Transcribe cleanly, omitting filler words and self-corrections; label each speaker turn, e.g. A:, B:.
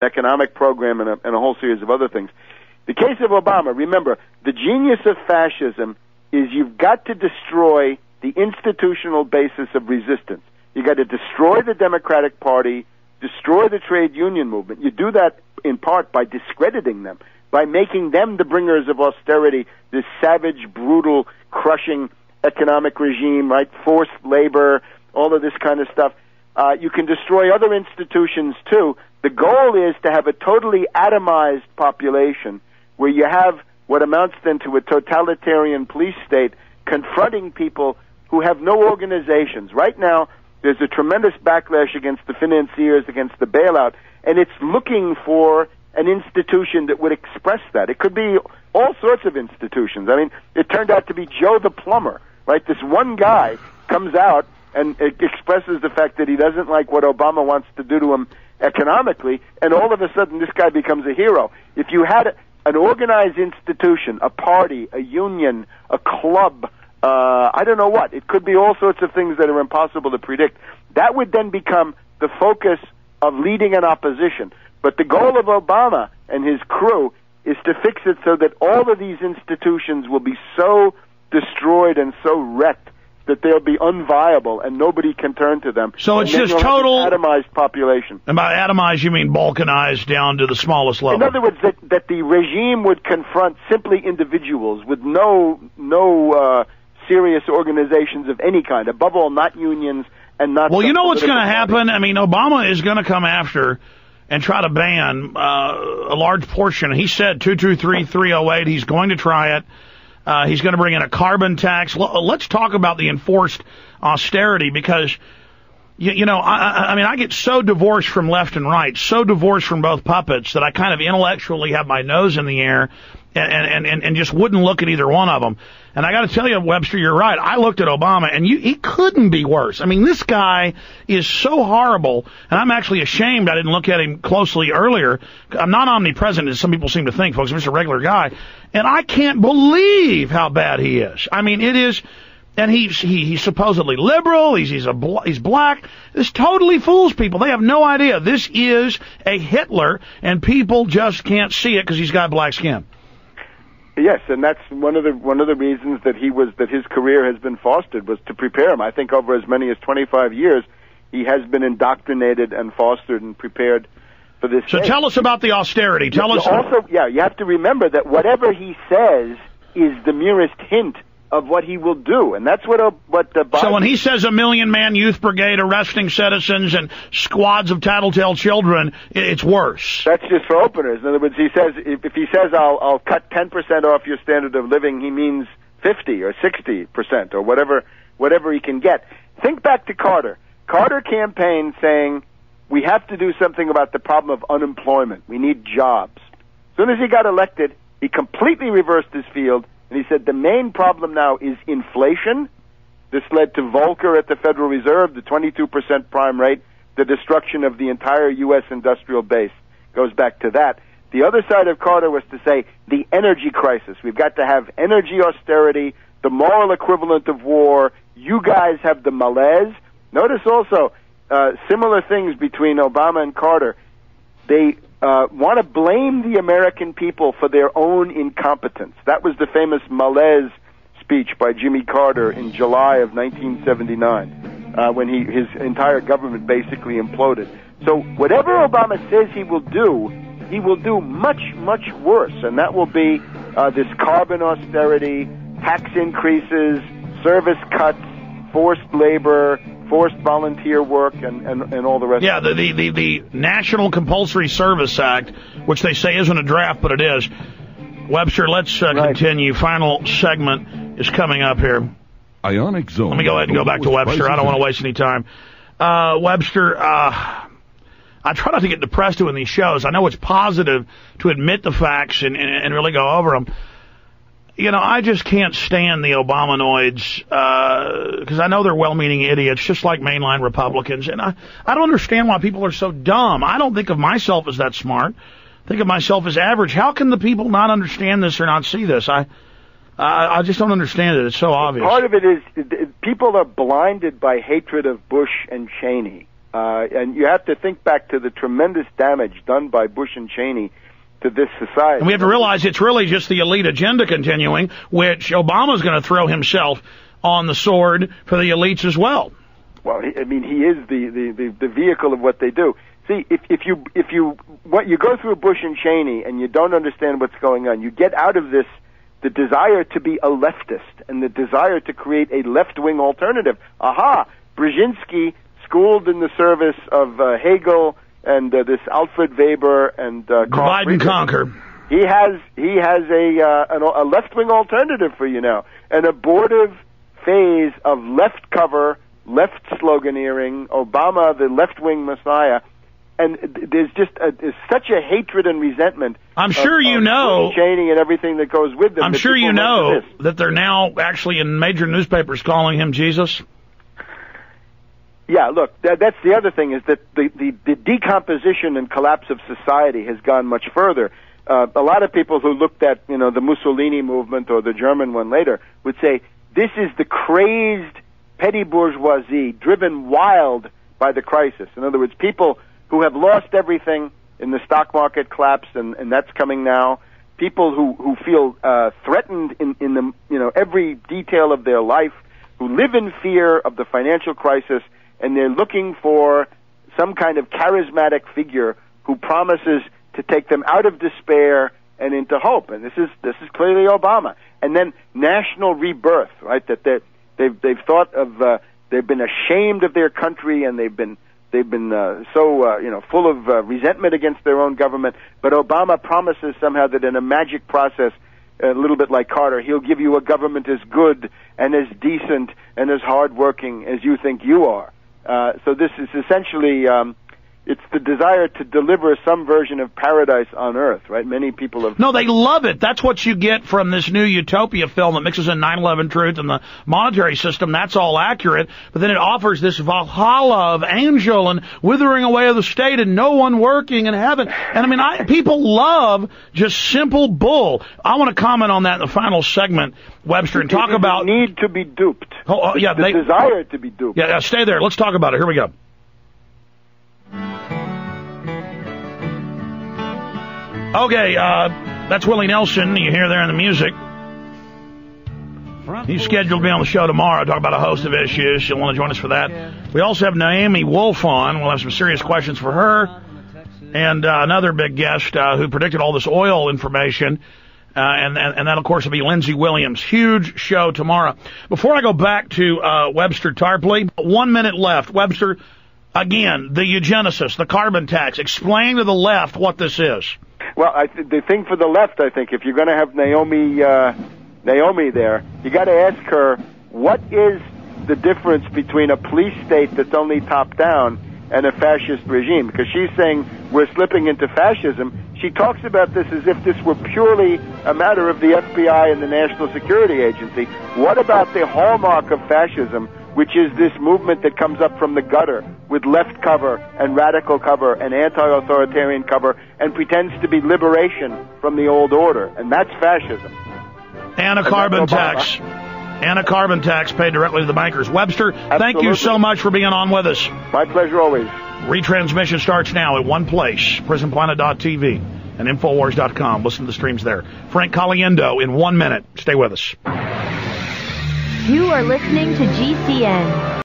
A: economic program and a whole series of other things. The case of Obama, remember, the genius of fascism is you've got to destroy the institutional basis of resistance. You got to destroy the Democratic Party, destroy the trade union movement. You do that in part by discrediting them, by making them the bringers of austerity, this savage, brutal, crushing economic regime, right? Forced labor, all of this kind of stuff. You can destroy other institutions too. The goal is to have a totally atomized population where you have what amounts then to a totalitarian police state confronting people who have no organizations. Right now, there's a tremendous backlash against the financiers, against the bailout, and it's looking for an institution that would express that. It could be all sorts of institutions. I mean, it turned out to be Joe the plumber, right? This one guy comes out and expresses the fact that he doesn't like what Obama wants to do to him economically, and all of a sudden this guy becomes a hero. If you had an organized institution, a party, a union, a club, I don't know what, it could be all sorts of things that are impossible to predict, that would then become the focus of leading an opposition. But the goal of Obama and his crew is to fix it so that all of these institutions will be so destroyed and so wrecked that they'll be unviable and nobody can turn to them.
B: So it's just total
A: atomized population.
B: And by atomized, you mean balkanized down to the smallest level.
A: In other words, that the regime would confront simply individuals with no serious organizations of any kind. Above all, not unions and not.
B: Well, you know what's going to happen? I mean, Obama is going to come after and try to ban a large portion. He said 223-308. He's going to try it. He's going to bring in a carbon tax. Let's talk about the enforced austerity because, you know, I mean, I get so divorced from left and right, so divorced from both puppets that I kind of intellectually have my nose in the air and just wouldn't look at either one of them. And I got to tell you, Webster, you're right. I looked at Obama, and he couldn't be worse. I mean, this guy is so horrible, and I'm actually ashamed I didn't look at him closely earlier. I'm not omnipresent, as some people seem to think, folks. I'm just a regular guy. And I can't believe how bad he is. I mean, it is, and he's supposedly liberal. He's black. This totally fools people. They have no idea. This is a Hitler, and people just can't see it because he's got black skin.
A: Yes, and that's one of the reasons that his career has been fostered was to prepare him. I think over as many as 25 years, he has been indoctrinated and fostered and prepared for this. So
B: tell us about the austerity. Tell us.
A: Also, you have to remember that whatever he says is the merest hint of what he will do, and that's what Biden.
B: So when he says a 1,000,000-man youth brigade arresting citizens and squads of tattletale children, it's worse.
A: That's just for openers. In other words, he says if he says I'll cut 10% off your standard of living, he means 50 or 60% or whatever he can get. Think back to Carter. Carter campaigned saying we have to do something about the problem of unemployment. We need jobs. As soon as he got elected, he completely reversed his field. And he said the main problem now is inflation. This led to Volcker at the Federal Reserve, the 22% prime rate, the destruction of the entire U.S. industrial base. Goes back to that. The other side of Carter was to say the energy crisis. We've got to have energy austerity, the moral equivalent of war. You guys have the malaise. Notice also similar things between Obama and Carter. They want to blame the American people for their own incompetence. That was the famous malaise speech by Jimmy Carter in July of 1979, when his entire government basically imploded. So whatever Obama says he will do much, much worse, and that will be this carbon austerity, tax increases, service cuts, forced labor, forced volunteer work, and all the rest.
B: Yeah, the National Compulsory Service Act, which they say isn't a draft, but it is. Webster, let's continue. Final segment is coming up here.
C: Ionic Zone.
B: Let me go ahead and go back to Webster. I don't want to waste any time. Webster, I try not to get depressed doing these shows. I know it's positive to admit the facts and really go over them. You know, I just can't stand the Obamanoids because I know they're well-meaning idiots, just like mainline Republicans. And I don't understand why people are so dumb. I don't think of myself as that smart. I think of myself as average. How can the people not understand this or not see this? I just don't understand it. It's so obvious.
A: Part of it is people are blinded by hatred of Bush and Cheney. And you have to think back to the tremendous damage done by Bush and Cheney to this society.
B: And we have to realize it's really just the elite agenda continuing, which Obama's going to throw himself on the sword for the elites as well.
A: Well, he is the vehicle of what they do. See, if you go through Bush and Cheney and you don't understand what's going on, you get out of this the desire to be a leftist and the desire to create a left-wing alternative. Aha! Brzezinski, schooled in the service of Hegel and this Alfred Weber and
B: Divide and conquer.
A: He has a left-wing alternative for you now, an abortive phase of left cover, left sloganeering, Obama the left-wing messiah. And there's just there's such a hatred and resentment.
B: I'm sure you know
A: Cheney and everything that goes with them.
B: I'm sure you know that they're now actually in major newspapers calling him Jesus.
A: Yeah, look, that's the other thing is that the decomposition and collapse of society has gone much further. A lot of people who looked at the Mussolini movement or the German one later would say this is the crazed petty bourgeoisie driven wild by the crisis. In other words, people who have lost everything in the stock market collapse, and that's coming now. People who feel threatened in the every detail of their life, who live in fear of the financial crisis, and they're looking for some kind of charismatic figure who promises to take them out of despair and into hope. And this is clearly Obama. And then national rebirth, right? That they've thought of they've been ashamed of their country, and they've been so full of resentment against their own government. But Obama promises somehow that in a magic process, a little bit like Carter, he'll give you a government as good and as decent and as hardworking as you think you are. So this is essentially it's the desire to deliver some version of paradise on earth, right? Many people have...
B: No, they love it. That's what you get from this new utopia film that mixes in 9/11 truth and the monetary system. That's all accurate. But then it offers this Valhalla of angel and withering away of the state and no one working in heaven. And people love just simple bull. I want to comment on that in the final segment, Webster, and talk about...
A: the need to be duped.
B: The
A: desire to be duped.
B: Yeah, stay there. Let's talk about it. Here we go. Okay, that's Willie Nelson. You hear there in the music. He's scheduled to be on the show tomorrow, talk about a host of issues. You'll want to join us for that. We also have Naomi Wolf on. We'll have some serious questions for her. And another big guest who predicted all this oil information. And that, of course, will be Lindsey Williams. Huge show tomorrow. Before I go back to Webster Tarpley, 1 minute left. Webster, again, the eugenicist, the carbon tax. Explain to the left what this is.
A: Well, the thing for the left, I think, if you're going to have Naomi there, you got to ask her, what is the difference between a police state that's only top down and a fascist regime? Because she's saying we're slipping into fascism. She talks about this as if this were purely a matter of the FBI and the National Security Agency. What about the hallmark of fascism, which is this movement that comes up from the gutter with left cover and radical cover and anti-authoritarian cover and pretends to be liberation from the old order? And that's fascism.
B: And a carbon tax. And a carbon tax paid directly to the bankers. Webster,
A: Absolutely.
B: Thank you so much for being on with us.
A: My pleasure always.
B: Retransmission starts now at one place, prisonplanet.tv and Infowars.com. Listen to the streams there. Frank Caliendo in 1 minute. Stay with us.
C: You are listening to GCN.